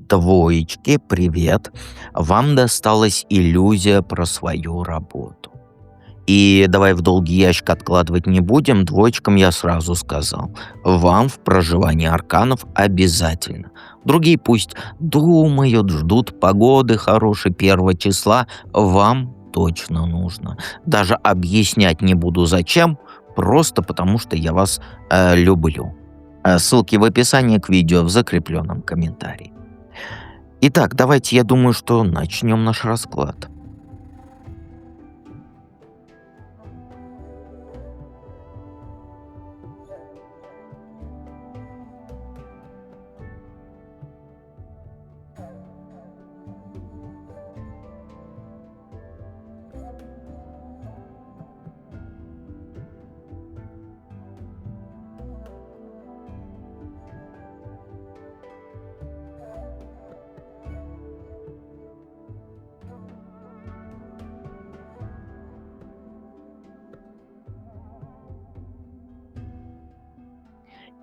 Двоечки, привет. Вам досталась иллюзия про свою работу. И давай в долгий ящик откладывать не будем, двоечкам я сразу сказал. Вам в проживании арканов обязательно. Другие пусть думают, ждут погоды хорошей 1 числа. Вам точно нужно. Даже объяснять не буду зачем, просто потому что я вас люблю. Ссылки в описании к видео в закрепленном комментарии. Итак, давайте, я думаю, что начнем наш расклад.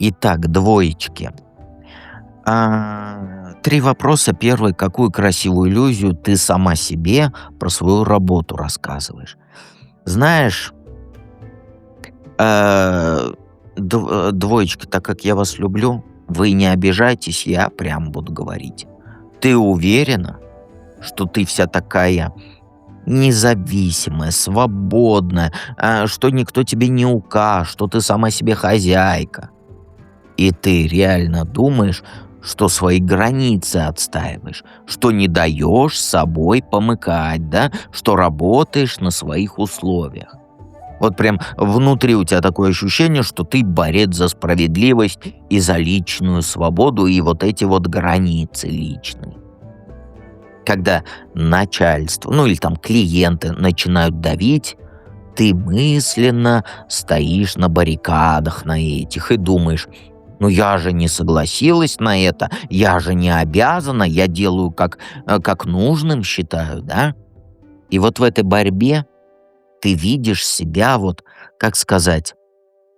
Итак, двоечки. 3 вопроса. Первый. Какую красивую иллюзию ты сама себе про свою работу рассказываешь? Знаешь, двоечки, так как я вас люблю, вы не обижайтесь, я прям буду говорить. Ты уверена, что ты вся такая независимая, свободная, что никто тебе не указ, что ты сама себе хозяйка? И ты реально думаешь, что свои границы отстаиваешь, что не даешь собой помыкать, да, что работаешь на своих условиях. Вот прям внутри у тебя такое ощущение, что ты борец за справедливость и за личную свободу и вот эти вот границы личные. Когда начальство, ну или там клиенты начинают давить, ты мысленно стоишь на баррикадах на этих и думаешь: ну я же не согласилась на это, я же не обязана, я делаю как нужным считаю, да? И вот в этой борьбе ты видишь себя, вот, как сказать,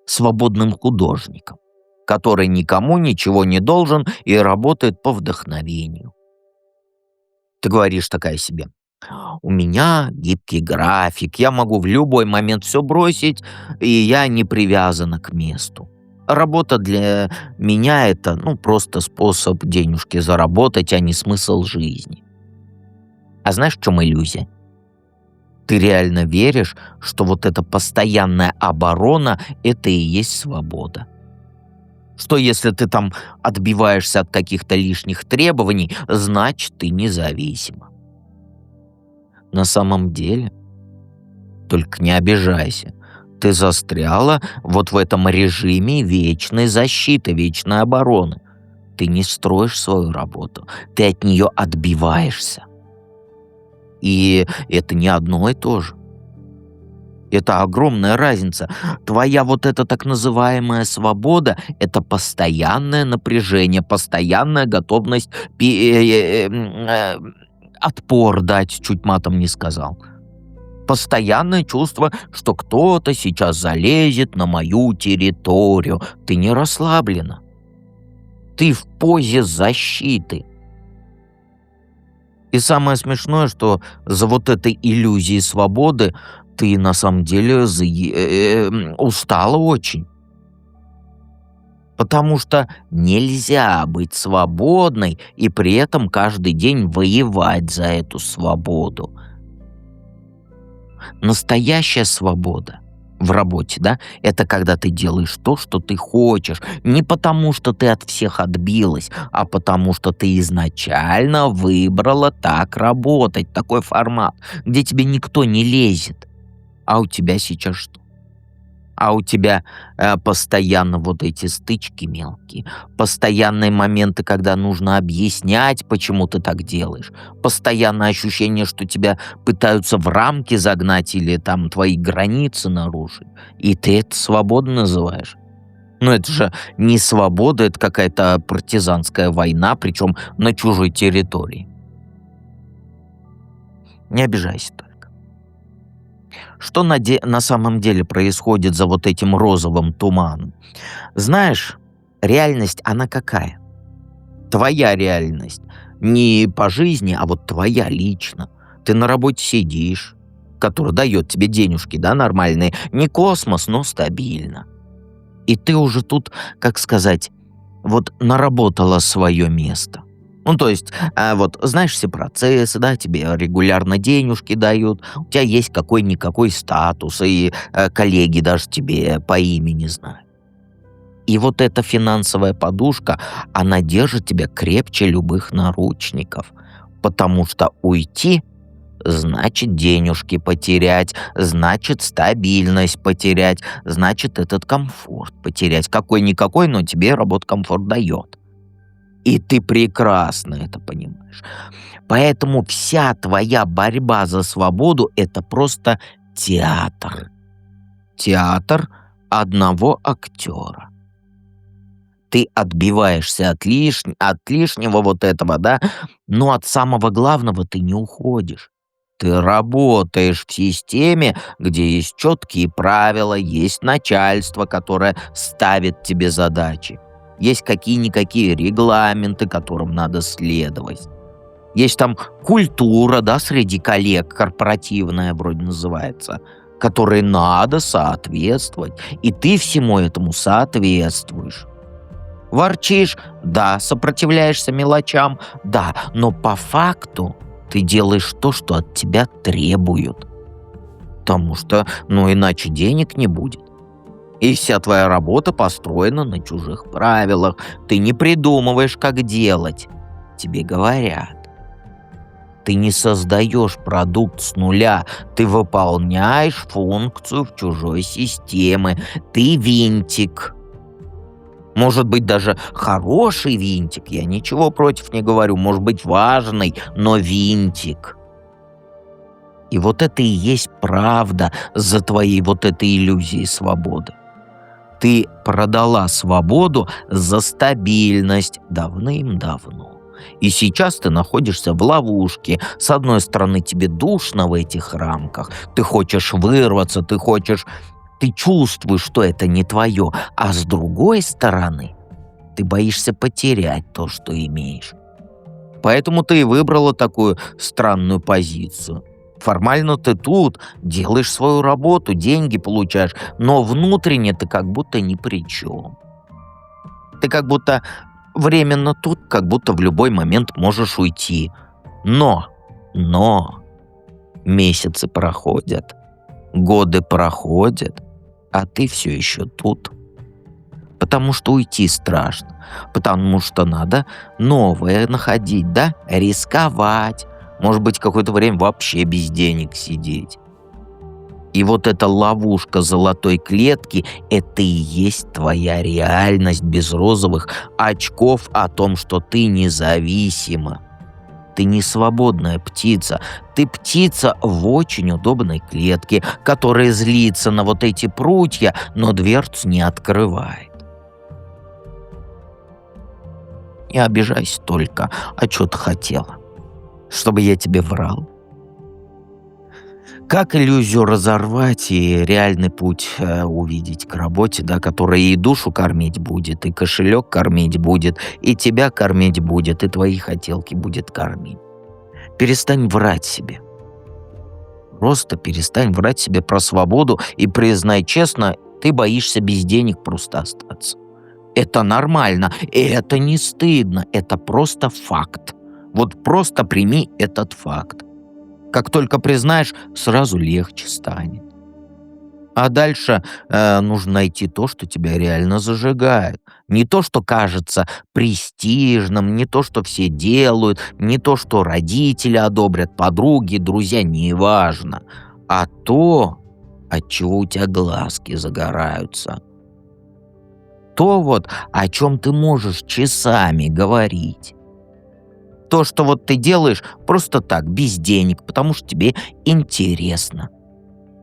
свободным художником, который никому ничего не должен и работает по вдохновению. Ты говоришь такая себе: у меня гибкий график, я могу в любой момент все бросить, и я не привязана к месту. Работа для меня это, ну, просто способ денежки заработать, а не смысл жизни. А знаешь, в чем иллюзия? Ты реально веришь, что вот эта постоянная оборона — это и есть свобода. Что если ты там отбиваешься от каких-то лишних требований, значит, ты независима. На самом деле, только не обижайся, ты застряла вот в этом режиме вечной защиты, вечной обороны. Ты не строишь свою работу, ты от нее отбиваешься. И это не одно и то же. Это огромная разница. Твоя вот эта так называемая свобода — это постоянное напряжение, постоянная готовность отпор дать, чуть матом не сказал. Постоянное чувство, что кто-то сейчас залезет на мою территорию. Ты не расслаблена. Ты в позе защиты. И самое смешное, что за вот этой иллюзией свободы ты на самом деле устала очень. Потому что нельзя быть свободной и при этом каждый день воевать за эту свободу. Настоящая свобода в работе, да, это когда ты делаешь то, что ты хочешь. Не потому, что ты от всех отбилась, а потому, что ты изначально выбрала так работать, такой формат, где тебе никто не лезет. А у тебя сейчас что? А у тебя постоянно вот эти стычки мелкие, постоянные моменты, когда нужно объяснять, почему ты так делаешь, постоянное ощущение, что тебя пытаются в рамки загнать или там твои границы нарушить. И ты это свободу называешь. Ну это же не свобода, это какая-то партизанская война, причем на чужой территории. Не обижайся только. Что на самом деле происходит за вот этим розовым туманом? Знаешь, реальность, она какая? Твоя реальность — Не по жизни, а вот твоя лично. Ты на работе сидишь, которая дает тебе денежки, да, нормальные. Не космос, но стабильно. И ты уже тут, как сказать, вот наработала свое место. Ну, то есть, вот знаешь все процессы, да, тебе регулярно денежки дают, у тебя есть какой-никакой статус, и коллеги даже тебе по имени знают. И вот эта финансовая подушка, она держит тебя крепче любых наручников. Потому что уйти значит денежки потерять, значит стабильность потерять, значит этот комфорт потерять. Какой-никакой, но тебе работа комфорт дает. И ты прекрасно это понимаешь. Поэтому вся твоя борьба за свободу — это просто театр. Театр одного актера. Ты отбиваешься от лишнего вот этого, да, но от самого главного ты не уходишь. Ты работаешь в системе, где есть четкие правила, есть начальство, которое ставит тебе задачи. Есть какие-никакие регламенты, которым надо следовать. Есть там культура, да, среди коллег, корпоративная вроде называется, которой надо соответствовать. И ты всему этому соответствуешь. Ворчишь, да, сопротивляешься мелочам, да, но по факту ты делаешь то, что от тебя требуют. Потому что, ну, иначе денег не будет. И вся твоя работа построена на чужих правилах. Ты не придумываешь, как делать. Тебе говорят. Ты не создаешь продукт с нуля. Ты выполняешь функцию в чужой системе. Ты винтик. Может быть, даже хороший винтик, я ничего против не говорю, может быть, важный, но винтик. И вот это и есть правда за твоей вот этой иллюзией свободы. Ты продала свободу за стабильность давным-давно. И сейчас ты находишься в ловушке. С одной стороны, тебе душно в этих рамках. Ты хочешь вырваться, ты чувствуешь, что это не твое. А с другой стороны, ты боишься потерять то, что имеешь. Поэтому ты и выбрала такую странную позицию. Формально ты тут, делаешь свою работу, деньги получаешь, но внутренне ты как будто ни при чем. Ты как будто временно тут, как будто в любой момент можешь уйти. Но месяцы проходят, годы проходят, а ты все еще тут. Потому что уйти страшно, потому что надо новое находить, да, рисковать. Может быть, какое-то время вообще без денег сидеть. И вот эта ловушка золотой клетки — это и есть твоя реальность без розовых очков о том, что ты независима. Ты не свободная птица, ты птица в очень удобной клетке, которая злится на вот эти прутья, но дверцу не открывает. Не обижайся только, а что ты хотела? Чтобы я тебе врал? Как иллюзию разорвать и реальный путь увидеть к работе, да, которая и душу кормить будет, и кошелек кормить будет, и тебя кормить будет, и твои хотелки будет кормить. Перестань врать себе. Просто перестань врать себе про свободу и признай честно, ты боишься без денег просто остаться. Это нормально, и это не стыдно, это просто факт. Вот просто прими этот факт. Как только признаешь, сразу легче станет. А дальше нужно найти то, что тебя реально зажигает. Не то, что кажется престижным, не то, что все делают, не то, что родители одобрят, подруги, друзья, неважно. А то, от чего у тебя глазки загораются. То вот, о чем ты можешь часами говорить. То, что вот ты делаешь просто так, без денег, потому что тебе интересно.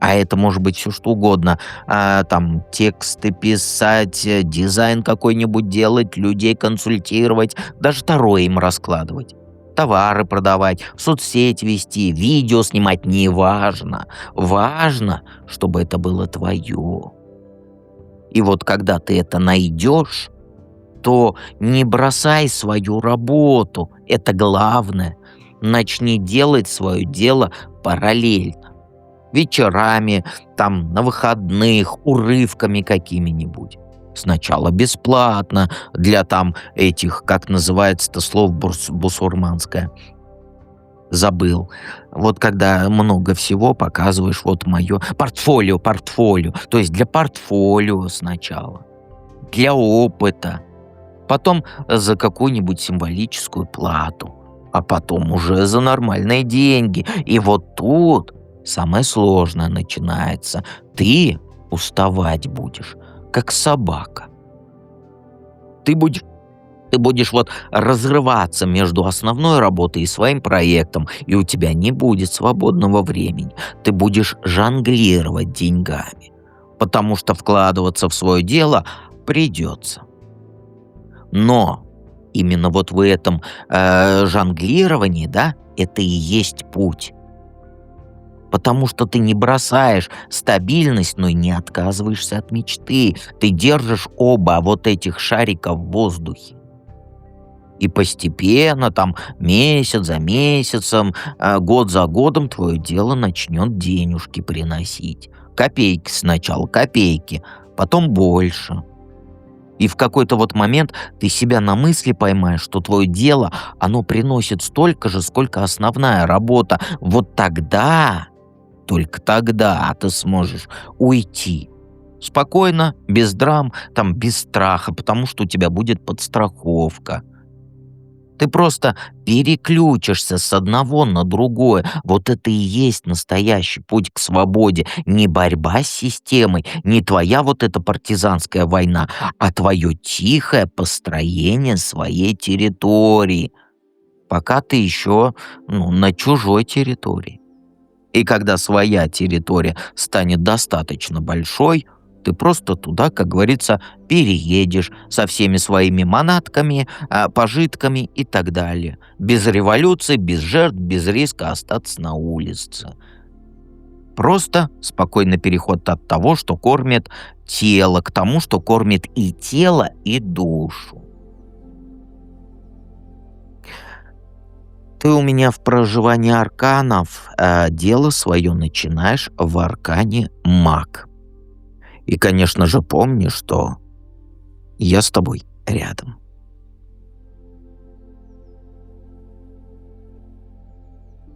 А это может быть все что угодно. Там тексты писать, дизайн какой-нибудь делать, людей консультировать, даже второе им раскладывать. Товары продавать, соцсеть вести, видео снимать, неважно. Важно, чтобы это было твое. И вот когда ты это найдешь, то не бросай свою работу Это главное. Начни делать свое дело параллельно. Вечерами, там, на выходных, урывками какими-нибудь. Сначала бесплатно для там этих, как называется-то слово бусурманское, забыл. Вот когда много всего показываешь, вот мое портфолио, то есть для портфолио сначала, для опыта, потом за какую-нибудь символическую плату, а потом уже за нормальные деньги. И вот тут самое сложное начинается. Ты уставать будешь, как собака. Ты будешь ты будешь вот разрываться между основной работой и своим проектом, и у тебя не будет свободного времени. Ты будешь жонглировать деньгами, потому что вкладываться в свое дело придется. Но именно вот в этом жонглировании, да, это и есть путь. Потому что ты не бросаешь стабильность, но и не отказываешься от мечты. Ты держишь оба вот этих шарика в воздухе. И постепенно, там, месяц за месяцем, год за годом твое дело начнет денежки приносить. Копейки сначала, копейки, потом больше. И в какой-то вот момент ты себя на мысли поймаешь, что твое дело, оно приносит столько же, сколько основная работа. Вот тогда, только тогда ты сможешь уйти. Спокойно, без драм, там, без страха, потому что у тебя будет подстраховка. Ты просто переключишься с одного на другое. Вот это и есть настоящий путь к свободе. Не борьба с системой, не твоя вот эта партизанская война, а твое тихое построение своей территории. Пока ты еще на чужой территории. И когда своя территория станет достаточно большой, ты просто туда, как говорится, переедешь со всеми своими манатками, пожитками и так далее. Без революции, без жертв, без риска остаться на улице. Просто спокойный переход от того, что кормит тело, к тому, что кормит и тело, и душу. Ты у меня в проживании арканов дело свое начинаешь в аркане маг. И, конечно же, помни, что я с тобой рядом.